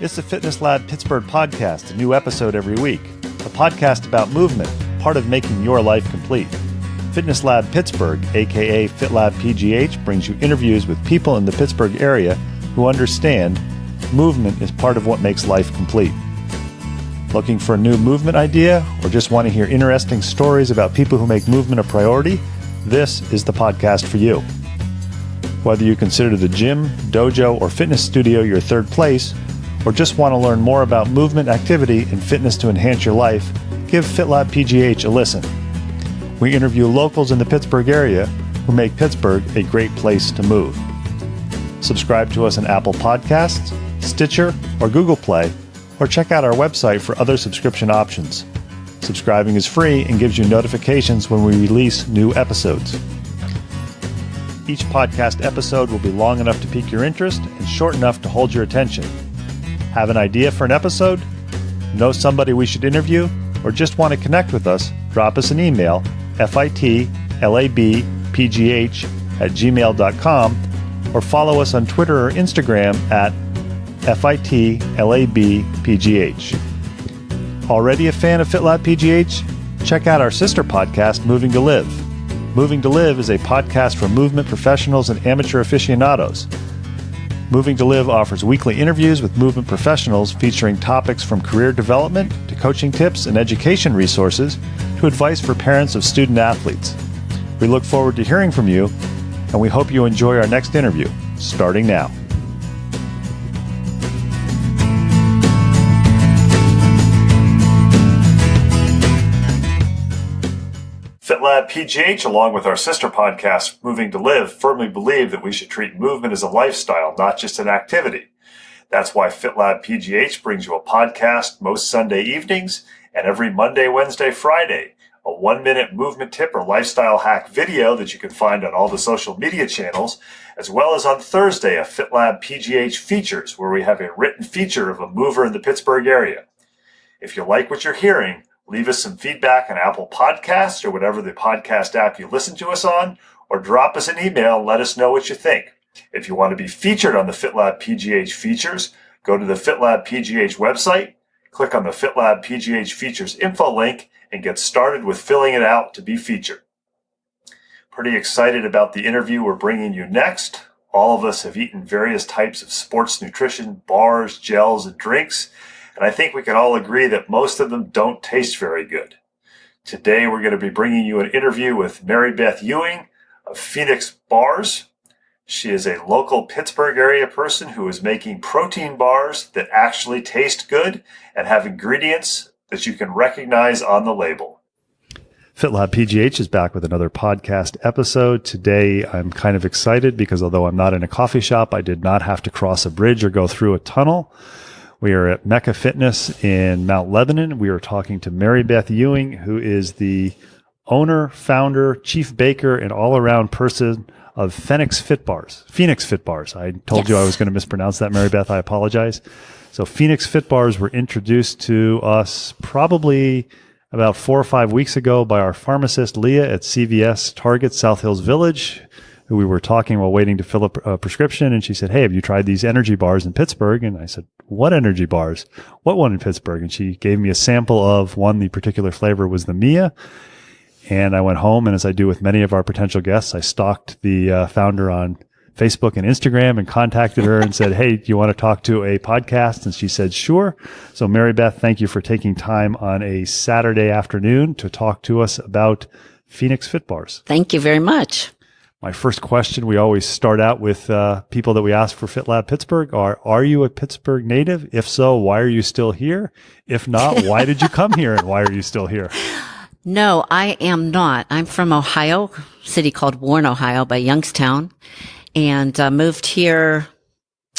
It's the Fitness Lab Pittsburgh podcast, a new episode every week. A podcast about movement, part of making your life complete. Fitness Lab Pittsburgh, aka FitLabPGH, brings you interviews with people in the Pittsburgh area who understand movement is part of what makes life complete. Looking for a new movement idea or just want to hear interesting stories about people who make movement a priority? This is the podcast for you. Whether you consider the gym, dojo, or fitness studio your third place, or just want to learn more about movement, activity, and fitness to enhance your life, give FitLabPGH a listen. We interview locals in the Pittsburgh area who make Pittsburgh a great place to move. Subscribe to us on Apple Podcasts, Stitcher, or Google Play, or check out our website for other subscription options. Subscribing is free and gives you notifications when we release new episodes. Each podcast episode will be long enough to pique your interest and short enough to hold your attention. Have an idea for an episode? Know somebody we should interview? Or just want to connect with us? Drop us an email, FITLABPGH@gmail.com, or follow us on Twitter or Instagram at FITLABPGH. Already a fan of FitLabPGH? Check out our sister podcast, Moving to Live. Moving to Live is a podcast for movement professionals and amateur aficionados. Moving to Live offers weekly interviews with movement professionals featuring topics from career development to coaching tips and education resources to advice for parents of student athletes. We look forward to hearing from you, and we hope you enjoy our next interview, starting now. FitLabPGH, along with our sister podcast, Moving to Live, firmly believe that we should treat movement as a lifestyle, not just an activity. That's why FitLabPGH brings you a podcast most Sunday evenings and every Monday, Wednesday, Friday, a 1-minute movement tip or lifestyle hack video that you can find on all the social media channels, as well as on Thursday, a FitLabPGH Features, where we have a written feature of a mover in the Pittsburgh area. If you like what you're hearing, leave us some feedback on Apple Podcasts or whatever the podcast app you listen to us on, or drop us an email and let us know what you think. If you want to be featured on the FitLabPGH Features, go to the FitLabPGH website, click on the FitLabPGH Features info link, and get started with filling it out to be featured. Pretty excited about the interview we're bringing you next. All of us have eaten various types of sports nutrition, bars, gels, and drinks, and I think we can all agree that most of them don't taste very good. Today, we're going to be bringing you an interview with Maribeth Ewing of FENIX Bars. She is a local Pittsburgh area person who is making protein bars that actually taste good and have ingredients that you can recognize on the label. FitLabPGH is back with another podcast episode. Today, I'm kind of excited because although I'm not in a coffee shop, I did not have to cross a bridge or go through a tunnel. We are at Mecka Fitness in Mount Lebanon. We are talking to Maribeth Ewing, who is the owner, founder, chief baker, and all-around person of FENIX Fit Bars. FENIX Fit Bars. I told you I was going to mispronounce that, Maribeth. I apologize. So FENIX Fit Bars were introduced to us probably about 4 or 5 weeks ago by our pharmacist, Leah, at CVS Target South Hills Village, who we were talking while waiting to fill up a prescription. And she said, "Hey, have you tried these energy bars in Pittsburgh?" And I said, "What energy bars? What one in Pittsburgh?" And she gave me a sample of one. The particular flavor was the Mia. And I went home, and as I do with many of our potential guests, I stalked the founder on Facebook and Instagram and contacted her and said, "Hey, do you want to talk to a podcast?" And she said, "Sure." So Maribeth, thank you for taking time on a Saturday afternoon to talk to us about FENIX Fit Bars. Thank you very much. My first question, we always start out with people that we ask for FitLab Pittsburgh are you a Pittsburgh native? If so, why are you still here? If not, why did you come here and why are you still here? No, I am not. I'm from Ohio, a city called Warren, Ohio, by Youngstown, and moved here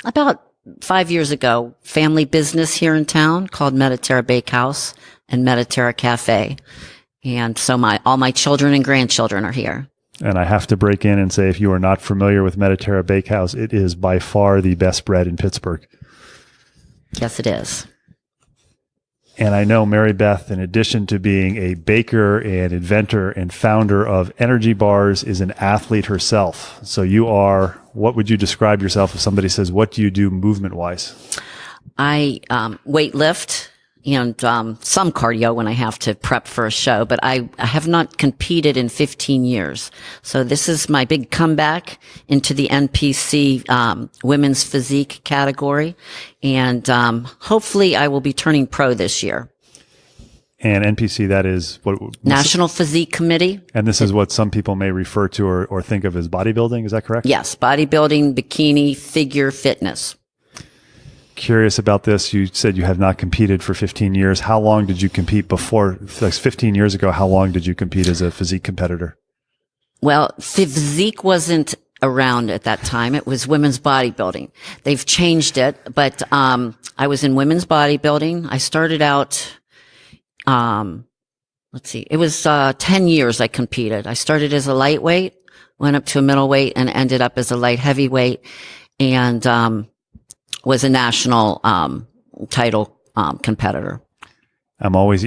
about 5 years ago. Family business here in town called Mediterra Bakehouse and Mediterra Cafe. And so all my children and grandchildren are here. And I have to break in and say, if you are not familiar with Mediterra Bakehouse, it is by far the best bread in Pittsburgh. Yes, it is. And I know Maribeth, in addition to being a baker and inventor and founder of energy bars, is an athlete herself. So you are, what would you describe yourself if somebody says, what do you do movement-wise? I weight lift and some cardio when I have to prep for a show, but I have not competed in 15 years. So this is my big comeback into the NPC women's physique category. And hopefully I will be turning pro this year. And NPC, that is what? National Physique Committee. And this is what some people may refer to or think of as bodybuilding. Is that correct? Yes. Bodybuilding, bikini, figure fitness. Curious about this. You said you have not competed for 15 years. How long did you compete before? Like 15 years ago, how long did you compete as a physique competitor? Well, physique wasn't around at that time. It was women's bodybuilding. They've changed it, but I was in women's bodybuilding. I started out, it was 10 years I competed. I started as a lightweight, went up to a middleweight, and ended up as a light heavyweight, and was a national title competitor. I'm always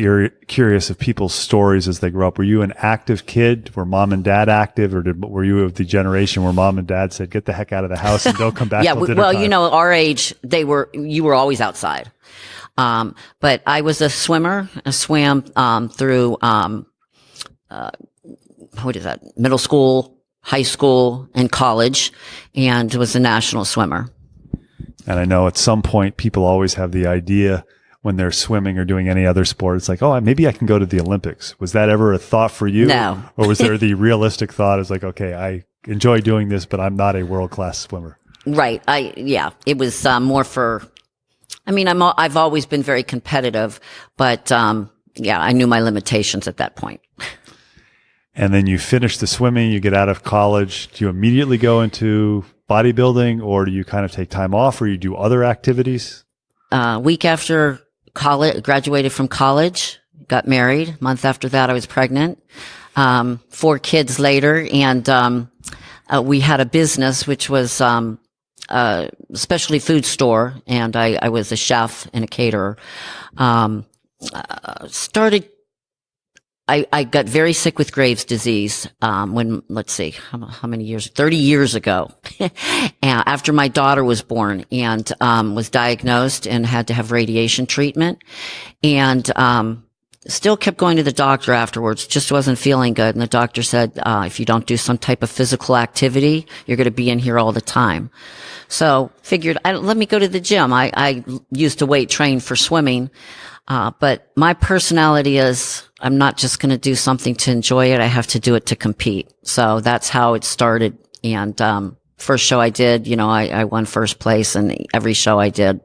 curious of people's stories as they grow up. Were you an active kid? Were mom and dad active, or were you of the generation where mom and dad said, "Get the heck out of the house and don't come back"? Yeah, till dinner well, time? Our age, you were always outside. But I was a swimmer. I swam through middle school, high school, and college, and was a national swimmer. And I know at some point people always have the idea when they're swimming or doing any other sport, it's like, oh, maybe I can go to the Olympics. Was that ever a thought for you? No. Or was there the realistic thought is like, okay, I enjoy doing this, but I'm not a world-class swimmer? Right. It was more for, I've always been very competitive, but I knew my limitations at that point. And then you finish the swimming, you get out of college. Do you immediately go into bodybuilding, or do you kind of take time off, or you do other activities? Week after college, graduated from college, got married. A month after that, I was pregnant. 4 kids later, and we had a business which was a specialty food store, and I was a chef and a caterer. I got very sick with Graves' disease, when, let's see, how many years? 30 years ago, after my daughter was born, and, was diagnosed and had to have radiation treatment, and, still kept going to the doctor afterwards, just wasn't feeling good. And the doctor said, if you don't do some type of physical activity, you're going to be in here all the time. So figured, let me go to the gym. I used to weight train for swimming. But my personality is, I'm not just going to do something to enjoy it. I have to do it to compete. So that's how it started. And, first show I did, I won first place, and every show I did,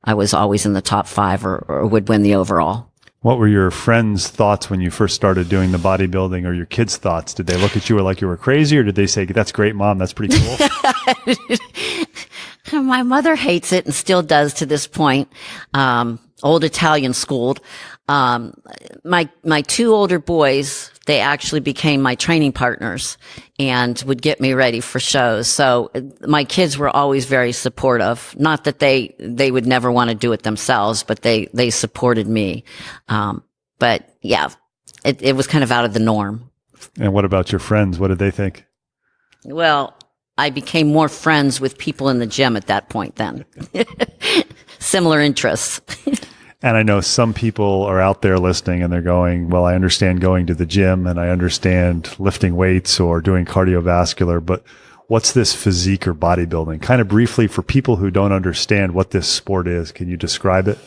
I was always in the top 5 or would win the overall. What were your friends' thoughts when you first started doing the bodybuilding, or your kids' thoughts? Did they look at you like you were crazy, or did they say, "That's great, Mom, that's pretty cool"? My mother hates it and still does to this point. Old Italian schooled. My 2 older boys, they actually became my training partners and would get me ready for shows. So my kids were always very supportive. Not that they would never want to do it themselves, but they supported me. But yeah, it was kind of out of the norm. And what about your friends? What did they think? Well, I became more friends with people in the gym at that point then. Similar interests. And I know some people are out there listening and they're going, well, I understand going to the gym and I understand lifting weights or doing cardiovascular, but what's this physique or bodybuilding? Kind of briefly for people who don't understand what this sport is, can you describe it?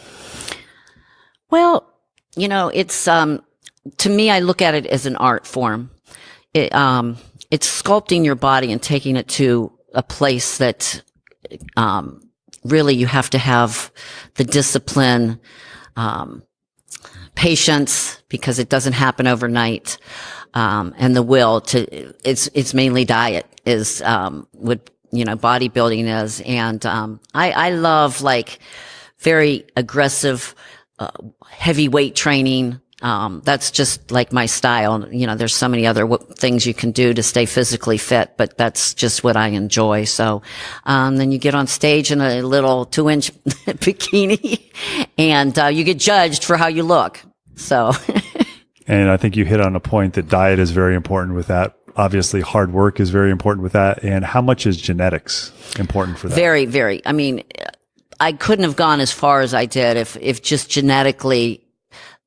Well, it's, to me, I look at it as an art form. It's sculpting your body and taking it to a place that, really you have to have the discipline, patience, because it doesn't happen overnight, and the will to, it's mainly diet is, what, bodybuilding is. And, I love like very aggressive, heavy weight training. That's just like my style. There's so many other things you can do to stay physically fit, but that's just what I enjoy. So, then you get on stage in a little 2-inch bikini and, you get judged for how you look. So. And I think you hit on a point that diet is very important with that. Obviously, hard work is very important with that. And how much is genetics important for that? Very, very. I couldn't have gone as far as I did if just genetically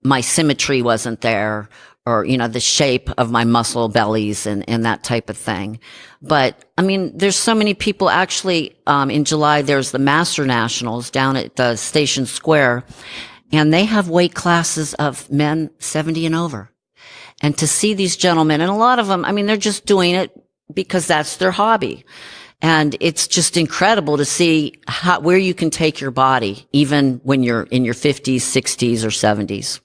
my symmetry wasn't there, or, the shape of my muscle bellies and that type of thing. But I mean, there's so many people actually, in July, there's the Master Nationals down at Station Square, and they have weight classes of men 70 and over. And to see these gentlemen, and a lot of them, I mean, they're just doing it because that's their hobby. And it's just incredible to see where you can take your body, even when you're in your 50s, 60s, or 70s.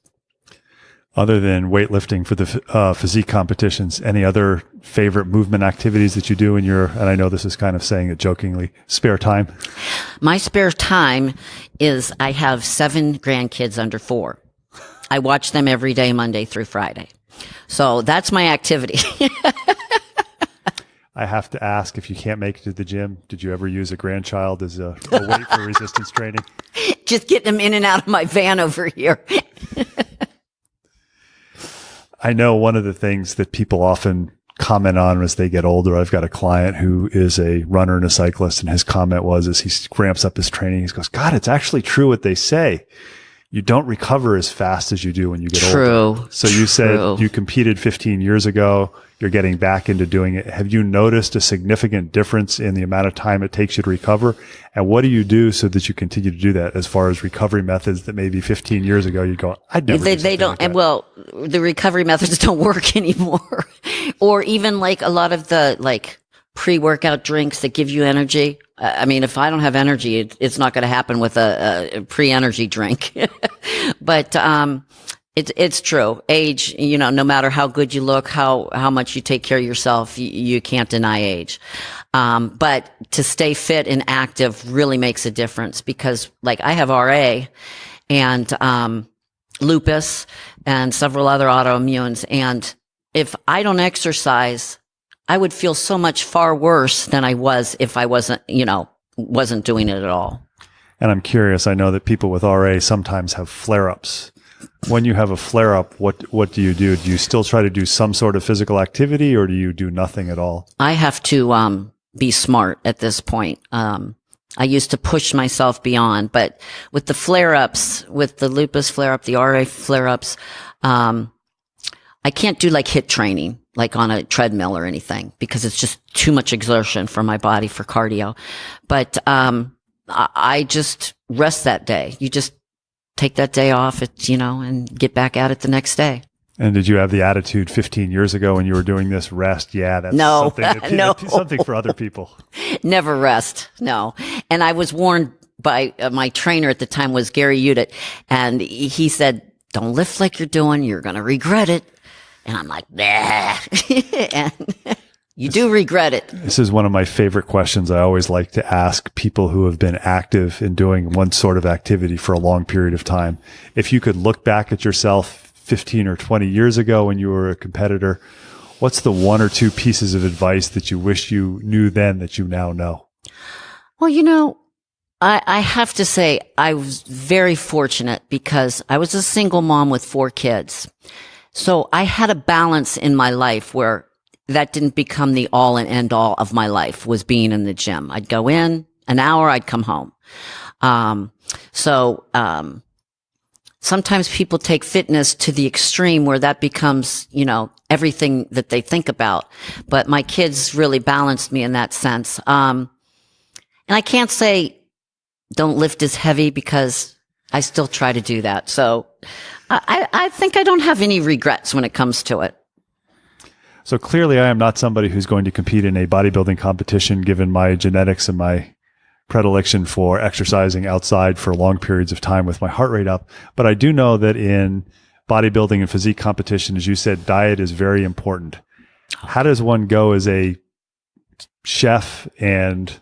Other than weightlifting for the physique competitions, any other favorite movement activities that you do in your, and I know this is kind of saying it jokingly, spare time? My spare time is I have 7 grandkids under 4. I watch them every day, Monday through Friday. So that's my activity. I have to ask, if you can't make it to the gym, did you ever use a grandchild as a weight for resistance training? Just getting them in and out of my van over here. I know one of the things that people often comment on as they get older, I've got a client who is a runner and a cyclist, and his comment was, as he ramps up his training, he goes, God, it's actually true what they say. You don't recover as fast as you do when you get older. So you said you competed 15 years ago. You're getting back into doing it. Have you noticed a significant difference in the amount of time it takes you to recover? And what do you do so that you continue to do that, as far as recovery methods that maybe 15 years ago you'd go, I'd never do they don't, like that. Well, the recovery methods don't work anymore. Or even like a lot of the pre-workout drinks that give you energy. I mean, if I don't have energy, it's not going to happen with a pre-energy drink. But it's true. Age, no matter how good you look, how much you take care of yourself, you can't deny age. But to stay fit and active really makes a difference, because I have RA and lupus and several other autoimmunes, and if I don't exercise, I would feel so much far worse than I was if I wasn't doing it at all. And I'm curious, I know that people with RA sometimes have flare-ups. When you have a flare-up, what do you do? Do you still try to do some sort of physical activity, or do you do nothing at all? I have to be smart at this point. I used to push myself beyond, but with the flare-ups, with the lupus flare-up, the RA flare-ups, I can't do HIIT training, on a treadmill or anything, because it's just too much exertion for my body for cardio. But I just rest that day. You just take that day off, and get back at it the next day. And did you have the attitude 15 years ago when you were doing this, rest? Yeah, that's no, something, that's something for other people. Never rest. No. And I was warned by my trainer at the time was Gary Udit, and he said, don't lift like you're doing. You're going to regret it. And I'm like, nah. And you do regret it. This is one of my favorite questions I always like to ask people who have been active in doing one sort of activity for a long period of time. If you could look back at yourself 15 or 20 years ago when you were a competitor, what's the 1 or 2 pieces of advice that you wish you knew then that you now know? Well, I have to say I was very fortunate, because I was a single mom with 4 kids. So I had a balance in my life where that didn't become the all and end all of my life, was being in the gym. I'd go in an hour, I'd come home. Sometimes people take fitness to the extreme where that becomes, everything that they think about. But my kids really balanced me in that sense. And I can't say don't lift as heavy, because I still try to do that. So I think I don't have any regrets when it comes to it. So clearly I am not somebody who's going to compete in a bodybuilding competition, given my genetics and my predilection for exercising outside for long periods of time with my heart rate up. But I do know that in bodybuilding and physique competition, as you said, diet is very important. How does one go as a chef and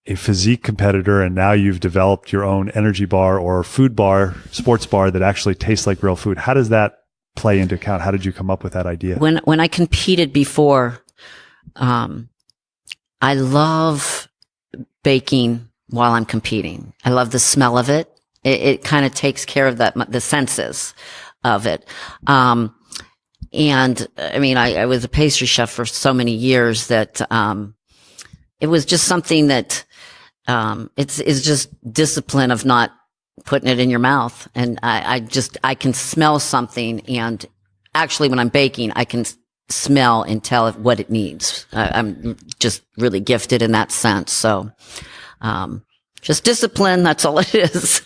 a physique competitor, and now you've developed your own energy bar or food bar, sports bar that actually tastes like real food? How does that play into account? How did you come up with that idea? When I competed before, I love baking while I'm competing. I love the smell of it. It kind of takes care of the senses of it. And I mean, I was a pastry chef for so many years that, it was just something that It's just discipline of not putting it in your mouth. And I can smell something, and actually when I'm baking, I can smell and tell what it needs. I'm just really gifted in that sense. So, just discipline. That's all it is.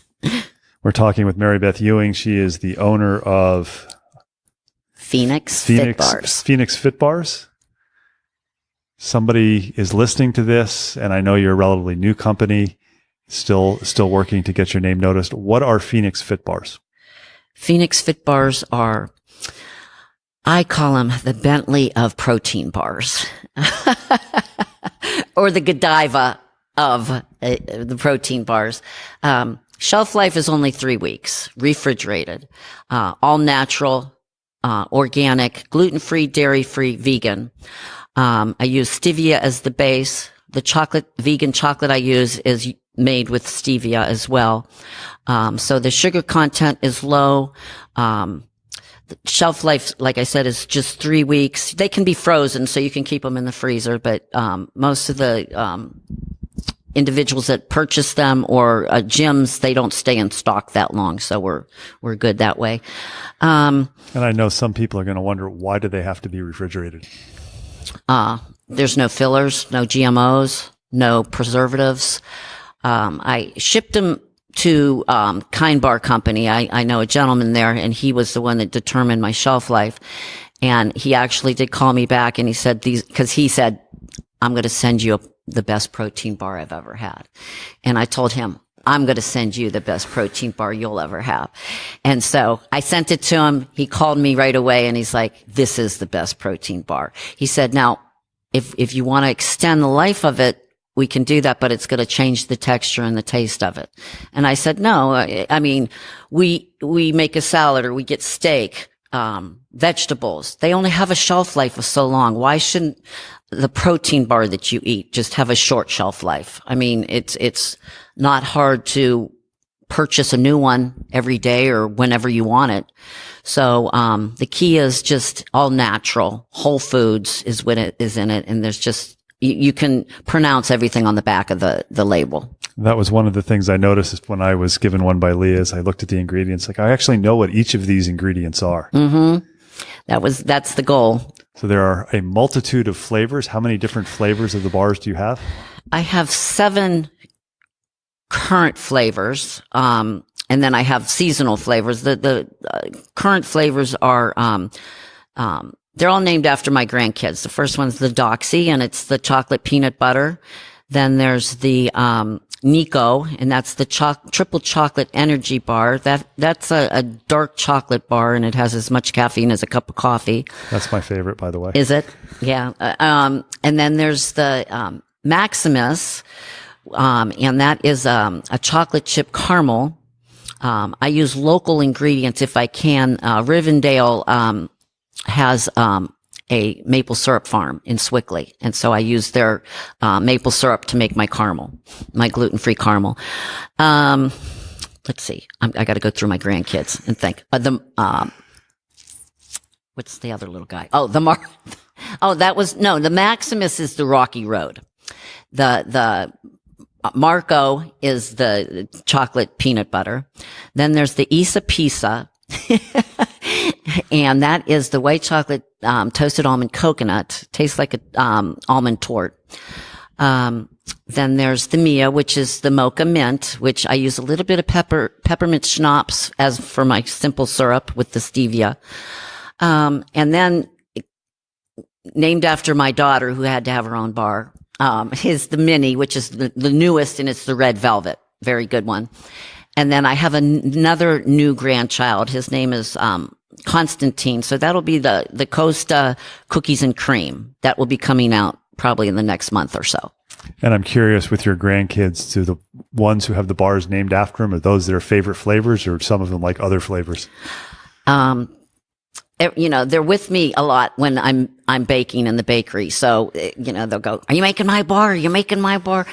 We're talking with Maribeth Ewing. She is the owner of FENIX Fit Bars. FENIX Fit Bars. Somebody is listening to this, and I know you're a relatively new company, still working to get your name noticed. What are FENIX Fit Bars? FENIX Fit Bars are, I call them the Bentley of protein bars, or the Godiva of the protein bars. Shelf life is only 3 weeks, refrigerated, all natural, organic, gluten-free, dairy-free, vegan. I use stevia as the base. The vegan chocolate I use is made with stevia as well. So the sugar content is low. The shelf life, like I said, is just 3 weeks. They can be frozen, so you can keep them in the freezer, but most of the individuals that purchase them, or gyms, they don't stay in stock that long, so we're good that way. And I know some people are going to wonder, why do they have to be refrigerated? There's no fillers, no GMOs, no preservatives. I shipped them to Kind Bar Company. I know a gentleman there, and he was the one that determined my shelf life. And he actually did call me back, and he said because he said, I'm going to send you the best protein bar I've ever had. And I told him, I'm going to send you the best protein bar you'll ever have. And so I sent it to him. He called me right away, and he's like, this is the best protein bar. He said, now, if you want to extend the life of it, we can do that, but it's going to change the texture and the taste of it. And I said, no, I mean, we make a salad, or we get steak, vegetables. They only have a shelf life of so long. Why shouldn't the protein bar that you eat just have a short shelf life? I mean, it's not hard to purchase a new one every day or whenever you want it. So, the key is just all natural. Whole foods is what it is in it. And there's just, you can pronounce everything on the back of the label. That was one of the things I noticed when I was given one by Leah. Is I looked at the ingredients, like I actually know what each of these ingredients are. Mm-hmm. That's the goal. So there are a multitude of flavors. How many different flavors of the bars do you have? I have 7 current flavors. And then I have seasonal flavors. The current flavors are, they're all named after my grandkids. The first one's the Doxy, and it's the chocolate peanut butter. Then there's the, Nico, and that's the triple chocolate energy bar. That's a dark chocolate bar, and it has as much caffeine as a cup of coffee. That's my favorite, by the way. Is it? Yeah. And then there's the, Maximus, and that is, a chocolate chip caramel. I use local ingredients if I can. Rivendale, has, a maple syrup farm in Swickley. And so I use their, maple syrup to make my caramel, my gluten-free caramel. Let's see. I got to go through my grandkids and think. What's the other little guy? Oh, the Maximus is the Rocky Road. The Marco is the chocolate peanut butter. Then there's the Isa Pisa. And that is the white chocolate, toasted almond coconut. Tastes like a, almond tort. Then there's the Mia, which is the mocha mint, which I use a little bit of peppermint schnapps as for my simple syrup with the stevia. And then named after my daughter who had to have her own bar, is the mini, which is the newest, and it's the red velvet. Very good one. And then I have another new grandchild. His name is, Constantine. So that'll be the Costa cookies and cream. That will be coming out probably in the next month or so. And I'm curious, with your grandkids, to the ones who have the bars named after them, are those their favorite flavors, or some of them like other flavors? They're with me a lot when I'm baking in the bakery. So, they'll go, "Are you making my bar? Are you making my bar?"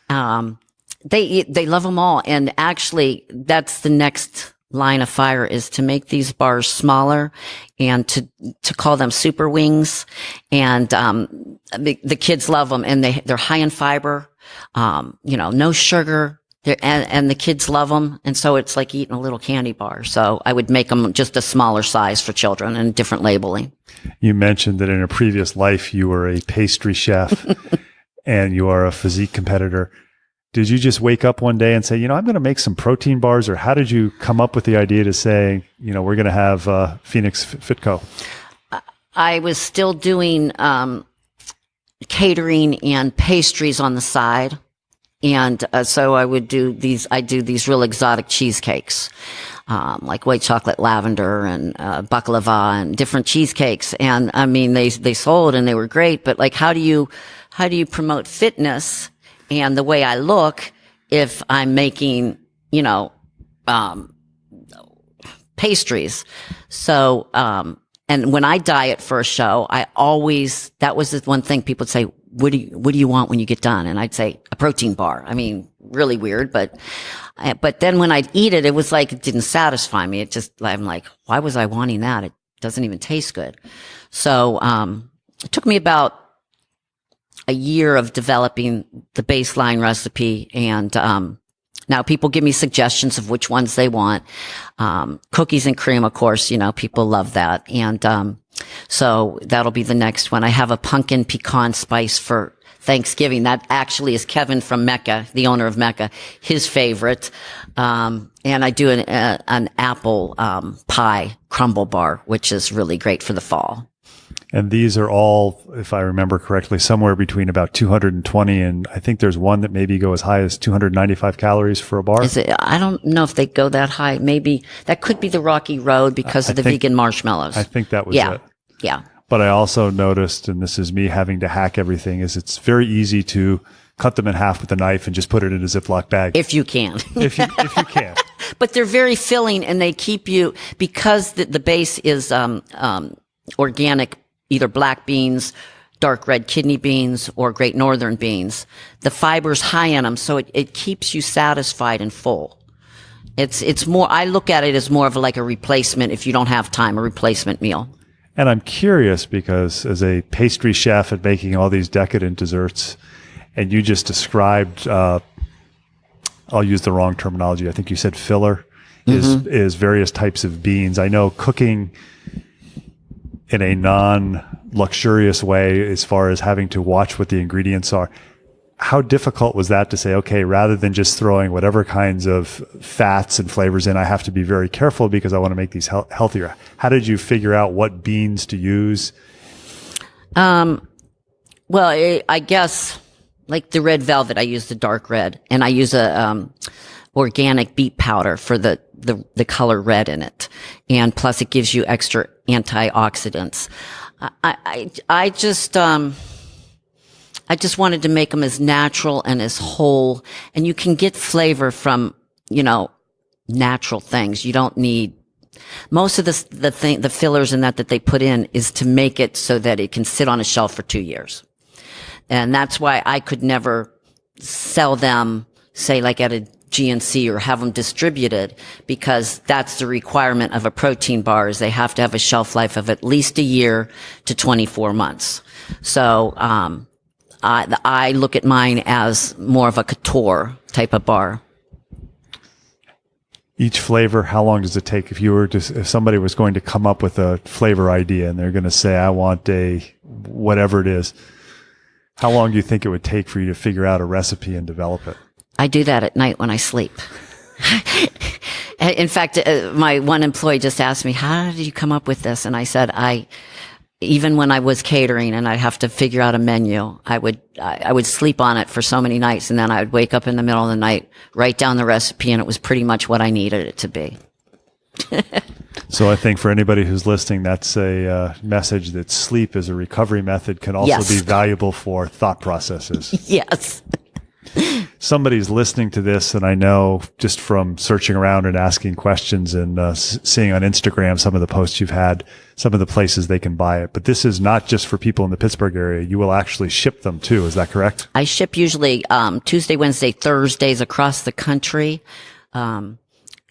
They love them all. And actually, that's the next line of fire is to make these bars smaller and to call them super wings. And, the kids love them, and they're high in fiber, no sugar. And the kids love them. And so it's like eating a little candy bar. So I would make them just a smaller size for children and different labeling. You mentioned that in a previous life, you were a pastry chef and you are a physique competitor. Did you just wake up one day and say, I'm going to make some protein bars? Or how did you come up with the idea to say, we're going to have FENIX Fitco? I was still doing catering and pastries on the side. And so I do these real exotic cheesecakes, like white chocolate lavender and baklava and different cheesecakes. And I mean, they sold and they were great, but like, how do you promote fitness and the way I look if I'm making, pastries? So, and when I diet for a show, that was the one thing people would say, what do you want when you get done? And I'd say a protein bar. I mean, really weird, but then when I'd eat it, it was like, it didn't satisfy me. I'm like, why was I wanting that? It doesn't even taste good. So, it took me about a year of developing the baseline recipe. And, now people give me suggestions of which ones they want. Cookies and cream, of course, people love that. And, so that'll be the next one. I have a pumpkin pecan spice for Thanksgiving. That actually is Kevin from Mecka, the owner of Mecka, his favorite. And I do an apple, pie crumble bar, which is really great for the fall. And these are all, if I remember correctly, somewhere between about 220 and I think there's one that maybe go as high as 295 calories for a bar. I don't know if they go that high. Maybe that could be the Rocky Road because of the vegan marshmallows. I think that was it. Yeah. But I also noticed, and this is me having to hack everything, is it's very easy to cut them in half with a knife and just put it in a Ziploc bag. If you can. if you can. But they're very filling and they keep you, because the base is organic, either black beans, dark red kidney beans, or Great Northern beans. The fiber's high in them, so it keeps you satisfied and full. It's more, I look at it as more of like a replacement if you don't have time, a replacement meal. And I'm curious because as a pastry chef and making all these decadent desserts, and you just described, I'll use the wrong terminology. I think you said filler is various types of beans. I know cooking in a non-luxurious way as far as having to watch what the ingredients are. How difficult was that to say, okay, rather than just throwing whatever kinds of fats and flavors in, I have to be very careful because I want to make these healthier. How did you figure out what beans to use? Well, I guess like the red velvet, I use the dark red, and I use a organic beet powder for the color red in it. And plus it gives you extra antioxidants. I just wanted to make them as natural and as whole, and you can get flavor from, natural things. You don't need most of the fillers in that they put in is to make it so that it can sit on a shelf for 2 years. And that's why I could never sell them, say like at a GNC or have them distributed, because that's the requirement of a protein bar is they have to have a shelf life of at least a year to 24 months. So, I look at mine as more of a couture type of bar. Each flavor, how long does it take if somebody was going to come up with a flavor idea and they're going to say, I want a whatever it is, how long do you think it would take for you to figure out a recipe and develop it? I do that at night when I sleep. In fact, my one employee just asked me, how did you come up with this? And I said, even when I was catering and I'd have to figure out a menu, I would sleep on it for so many nights, and then I would wake up in the middle of the night, write down the recipe, and it was pretty much what I needed it to be. So I think for anybody who's listening, that's a message that sleep as a recovery method can also be valuable for thought processes. Yes. Somebody's listening to this, and I know just from searching around and asking questions and seeing on Instagram some of the posts you've had, some of the places they can buy it. But this is not just for people in the Pittsburgh area. You will actually ship them too. Is that correct? I ship usually Tuesday, Wednesday, Thursdays across the country.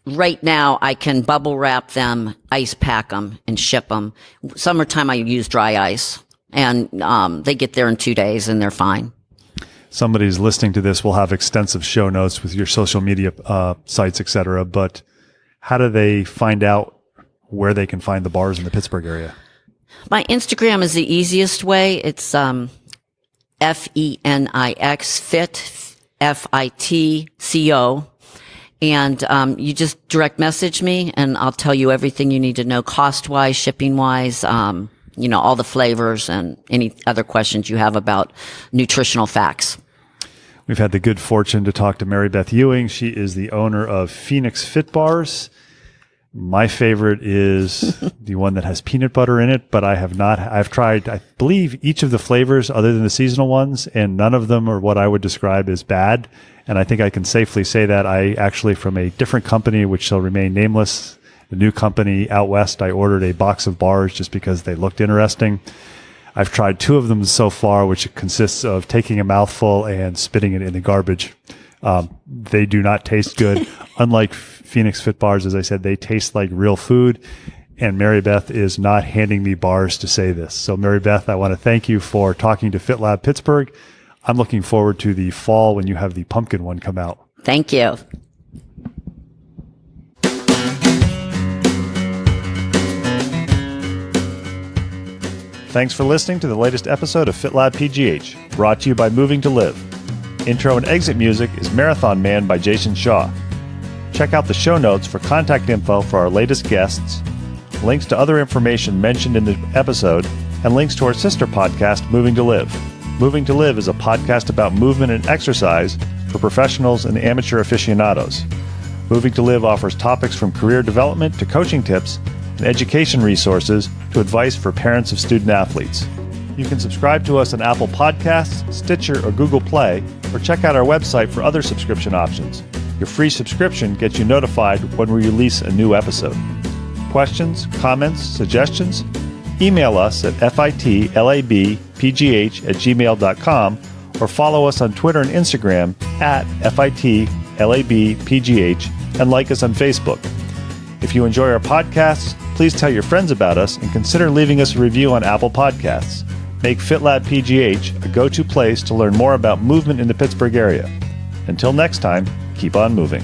right now I can bubble wrap them, ice pack them, and ship them. Summertime I use dry ice, and they get there in 2 days and they're fine. Somebody's listening to this will have extensive show notes with your social media sites, etc. But how do they find out where they can find the bars in the Pittsburgh area? My Instagram is the easiest way. It's FENIX Fit, FITCO. And you just direct message me, and I'll tell you everything you need to know cost-wise, shipping-wise, all the flavors and any other questions you have about nutritional facts. We've had the good fortune to talk to Maribeth Ewing. She is the owner of FENIX Fit Bars. My favorite is the one that has peanut butter in it, but I've tried, I believe, each of the flavors other than the seasonal ones, and none of them are what I would describe as bad. And I think I can safely say that I actually, from a different company, which shall remain nameless, the new company out west, I ordered a box of bars just because they looked interesting. I've tried 2 of them so far, which consists of taking a mouthful and spitting it in the garbage. They do not taste good. Unlike FENIX Fit Bars, as I said, they taste like real food. And Maribeth is not handing me bars to say this. So Maribeth, I want to thank you for talking to FitLab Pittsburgh. I'm looking forward to the fall when you have the pumpkin one come out. Thank you. Thanks for listening to the latest episode of FitLabPGH, brought to you by Moving to Live. Intro and exit music is Marathon Man by Jason Shaw. Check out the show notes for contact info for our latest guests, links to other information mentioned in the episode, and links to our sister podcast, Moving to Live. Moving to Live is a podcast about movement and exercise for professionals and amateur aficionados. Moving to Live offers topics from career development to coaching tips and education resources to advice for parents of student athletes. You can subscribe to us on Apple Podcasts, Stitcher, or Google Play, or check out our website for other subscription options. Your free subscription gets you notified when we release a new episode. Questions, comments, suggestions? Email us at fitlabpgh@gmail.com or follow us on Twitter and Instagram at fitlabpgh and like us on Facebook. If you enjoy our podcasts, please tell your friends about us and consider leaving us a review on Apple Podcasts. Make FitLabPGH a go-to place to learn more about movement in the Pittsburgh area. Until next time, keep on moving.